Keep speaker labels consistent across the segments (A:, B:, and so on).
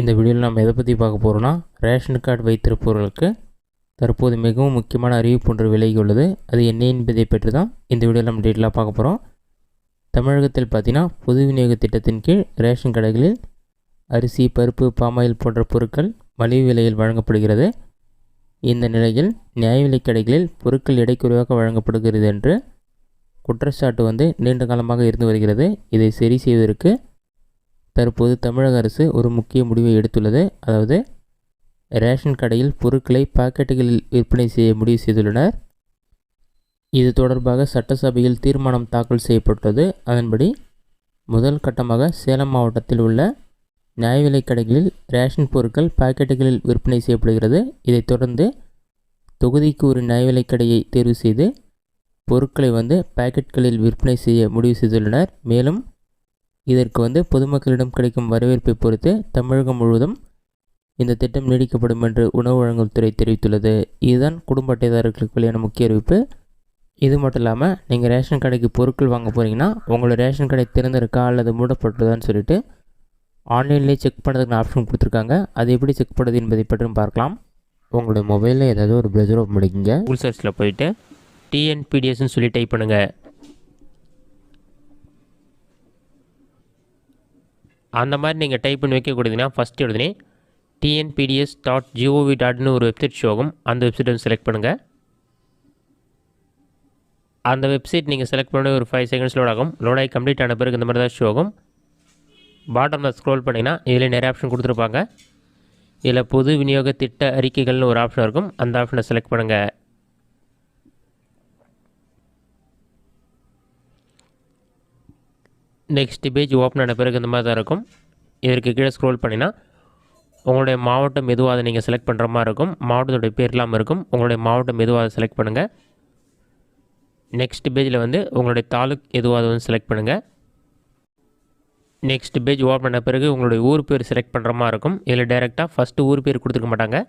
A: இந்த வீடியோவில் நம்ம எதை பற்றி பார்க்க போகிறோம்னா, ரேஷன் கார்டு வைத்திருப்பவர்களுக்கு தற்போது மிகவும் முக்கியமான அறிவிப்பு ஒன்று விலகி உள்ளது. அது என்ன என்பதை பற்றி தான் இந்த வீடியோவில் நம்ம டீட்டெயிலாக பார்க்க போகிறோம். தமிழகத்தில் பார்த்தீங்கன்னா, பொது விநியோக திட்டத்தின் கீழ் ரேஷன் கடைகளில் அரிசி, பருப்பு, பாமாயில் போன்ற பொருட்கள் மலிவு விலையில் வழங்கப்படுகிறது. இந்த நிலையில் நியாய விலைக் கடைகளில் பொருட்கள் எடை குறைவாக வழங்கப்படுகிறது என்று குற்றச்சாட்டு நீண்ட காலமாக இருந்து வருகிறது. இதை சரி செய்வதற்கு தற்போது தமிழக அரசு ஒரு முக்கிய முடிவை எடுத்துள்ளது. அதாவது ரேஷன் கடையில் பொருட்களை பாக்கெட்டுகளில் விற்பனை செய்ய முடிவு செய்துள்ளனர். இது தொடர்பாக சட்டசபையில் தீர்மானம் தாக்கல் செய்யப்பட்டது. அதன்படி முதல் கட்டமாக சேலம் மாவட்டத்தில் உள்ள நியாய விலைக் கடைகளில் ரேஷன் பொருட்கள் பாக்கெட்டுகளில் விற்பனை செய்யப்படுகிறது. இதைத் தொடர்ந்து தொகுதிக்கு ஒரு நியாய விலைக் கடையை தேர்வு செய்து பொருட்களை பாக்கெட்களில் விற்பனை செய்ய முடிவு செய்துள்ளனர். மேலும் இதற்கு பொதுமக்களிடம் கிடைக்கும் வரவேற்பை பொறுத்து தமிழகம் முழுவதும் இந்த திட்டம் நீடிக்கப்படும் என்று உணவு வழங்கல் துறை தெரிவித்துள்ளது. இதுதான் குடும்ப அட்டைதாரர்களுக்கு வெளியான முக்கிய அறிவிப்பு. இது மட்டும் இல்லாமல் நீங்கள் ரேஷன் கடைக்கு பொருட்கள் வாங்க போகிறீங்கன்னா உங்களோட ரேஷன் கடை திறந்திருக்கா அல்லது மூடப்பட்டதான்னு சொல்லிட்டு ஆன்லைன்லேயே செக் பண்ணுறதுக்கு ஆப்ஷன் கொடுத்துருக்காங்க. அது எப்படி செக் பண்ணுறது என்பதை பற்றியும் பார்க்கலாம். உங்களுடைய மொபைலில் ஏதாவது ஒரு ப்ரௌசர் ஓப்பன் பண்ணிக்கோங்க. கூகுள் சர்ச்சில் போயிட்டு டிஎன்பிடிஎஸ்ன்னு சொல்லி டைப் பண்ணுங்கள். அந்த மாதிரி நீங்கள் டைப் பண்ணி வைக்கக்கூடியதுன்னா ஃபஸ்ட்டு உடனே tnpds.gov.in ஒரு வெப்சைட் ஷோ ஆகும். அந்த வெப்சைட்டை செலக்ட் பண்ணுங்கள். அந்த வெப்சைட் நீங்கள் செலக்ட் பண்ண ஒரு 5 செகண்ட்ஸ் லோட் ஆகும். லோடாகி கம்ப்ளீட் ஆன பிறகு இந்த மாதிரி தான் ஷோ ஆகும். பாட்டமில் ஸ்க்ரோல் பண்ணிங்கன்னா இதில் நிறைய ஆப்ஷன் கொடுத்துருப்பாங்க. இதில் பொது விநியோக திட்ட அறிக்கைகள்னு ஒரு ஆப்ஷன் இருக்கும். அந்த ஆப்ஷனை செலக்ட் பண்ணுங்கள். நெக்ஸ்ட் பேஜ் ஓப்பன் ஆன பிறகு இந்த மாதிரி தான் இருக்கும். இதற்கு கீழே ஸ்க்ரோல் பண்ணினா உங்களுடைய மாவட்டம் எதுவாக அதை நீங்கள் செலக்ட் பண்ணுற மாதிரி இருக்கும். மாவட்டத்துடைய பேர் இல்லாமல் இருக்கும். உங்களுடைய மாவட்டம் எதுவாக அதை செலக்ட் பண்ணுங்கள். நெக்ஸ்ட் பேஜில் உங்களுடைய தாலுக் எதுவாக செலக்ட் பண்ணுங்கள். நெக்ஸ்ட் பேஜ் ஓப்பன் பண்ண பிறகு உங்களுடைய ஊர் பேர் செலக்ட் பண்ணுற மாதிரி இருக்கும். இதில் டைரெக்டாக ஃபஸ்ட்டு ஊர் பேர் கொடுத்துருக்க மாட்டாங்க.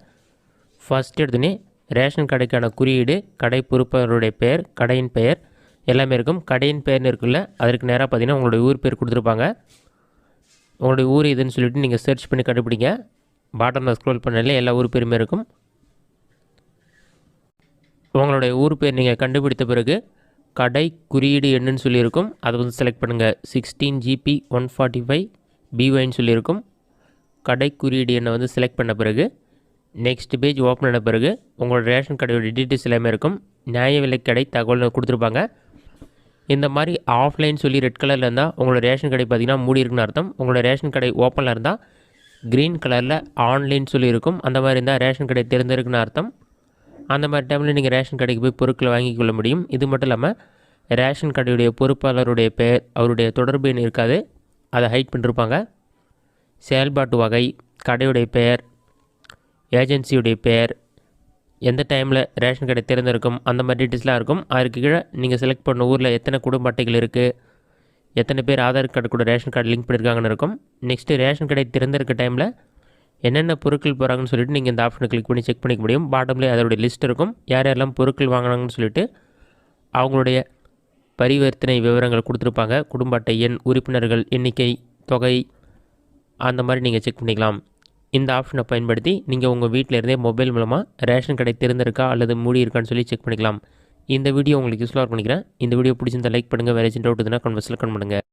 A: ஃபஸ்ட் எடுத்துனே ரேஷன் கடைக்கான குறியீடு, கடை பொறுப்பவருடைய பெயர், கடையின் பெயர் எல்லாமே இருக்கும். கடையின் பெயர்னு இருக்குல்ல, அதற்கு நேராக பார்த்தீங்கன்னா உங்களுடைய ஊர் பேர் கொடுத்துருப்பாங்க. உங்களுடைய ஊர் இதுன்னு சொல்லிவிட்டு நீங்கள் சர்ச் பண்ணி கண்டுபிடிங்க. பாட்டமில் ஸ்க்ரோல் பண்ணல எல்லா ஊர் பேருமே இருக்கும். உங்களுடைய ஊர் பேர் நீங்கள் கண்டுபிடித்த பிறகு கடை குறியீடு என்னன்னு சொல்லியிருக்கும். அதை செலக்ட் பண்ணுங்கள். 16 GP 145 BYன்னு சொல்லியிருக்கும். கடை குறியீடு எண்ணை செலக்ட் பண்ண பிறகு நெக்ஸ்ட் பேஜ் ஓப்பன் பண்ண பிறகு உங்களோட ரேஷன் கடையோட டீட்டெயில்ஸ் எல்லாமே இருக்கும். நியாய விலைக் கடை தகவல் கொடுத்துருப்பாங்க. இந்த மாதிரி ஆஃப்லைன் சொல்லி ரெட் கலரில் இருந்தால் உங்களோட ரேஷன் கடை பார்த்திங்கன்னா மூடி இருக்குன்னு அர்த்தம். உங்களோட ரேஷன் கடை ஓப்பனில் இருந்தால் க்ரீன் கலரில் ஆன்லைன் சொல்லி இருக்கும். அந்த மாதிரி இருந்தால் ரேஷன் கடை திறந்திருக்குன்னு அர்த்தம். அந்த மாதிரி டைமில் நீங்கள் ரேஷன் கடைக்கு போய் பொருட்களை வாங்கிக் கொள்ள முடியும். இது மட்டும் இல்லாமல் ரேஷன் கடையுடைய பொறுப்பாளருடைய பெயர், அவருடைய தொடர்பு எண் இருக்காது, அதை ஹைட் பண்ணிருப்பாங்க. செயல்பாட்டு வகை, கடையுடைய பெயர், ஏஜென்சியுடைய பெயர், எந்த டைமில் ரேஷன் கடை திறந்திருக்கும், அந்த மாதிரி டீட்டெயில்ஸ்லாம் இருக்கும். அதற்கு கீழே நீங்கள் செலக்ட் பண்ண ஊரில் எத்தனை குடும்ப அட்டைகள் இருக்குது, எத்தனை பேர் ஆதார் கார்டு கூட ரேஷன் கார்டு லிங்க் பண்ணியிருக்காங்கன்னு இருக்கும். நெக்ஸ்ட்டு ரேஷன் கடை திறந்திருக்க டைமில் என்னென்ன பொருட்கள் போகிறாங்கன்னு சொல்லிட்டு நீங்கள் இந்த ஆப்ஷனை கிளிக் பண்ணி செக் பண்ணிக்க முடியும். பாட்டம்லேயே அதோடைய லிஸ்ட் இருக்கும். யார் யாரெல்லாம் பொருட்கள் வாங்கினாங்கன்னு சொல்லிட்டு அவங்களுடைய பரிவர்த்தனை விவரங்கள் கொடுத்துருப்பாங்க. குடும்ப அட்டை எண், உறுப்பினர்கள் எண்ணிக்கை, தொகை, அந்த மாதிரி நீங்கள் செக் பண்ணிக்கலாம். இந்த ஆப்ஷனை பயன்படுத்தி நீங்கள் உங்கள் வீட்டில் இருந்தே மொபைல் மூலமாக ரேஷன் கடை திறந்திருக்கா அல்லது மூடி இருக்கான்னு சொல்லி செக் பண்ணிக்கலாம். இந்த வீடியோ உங்களுக்கு யூஸ்ஃபுல்லாக பண்ணிக்கிறேன். இந்த வீடியோ பிடிச்சிருந்தால் லைக் பண்ணுங்கள். வேறு ஏதாச்சும் டவுட் இருந்தால் கமெண்ட்ஸில் கமெண்ட் பண்ணுங்கள்.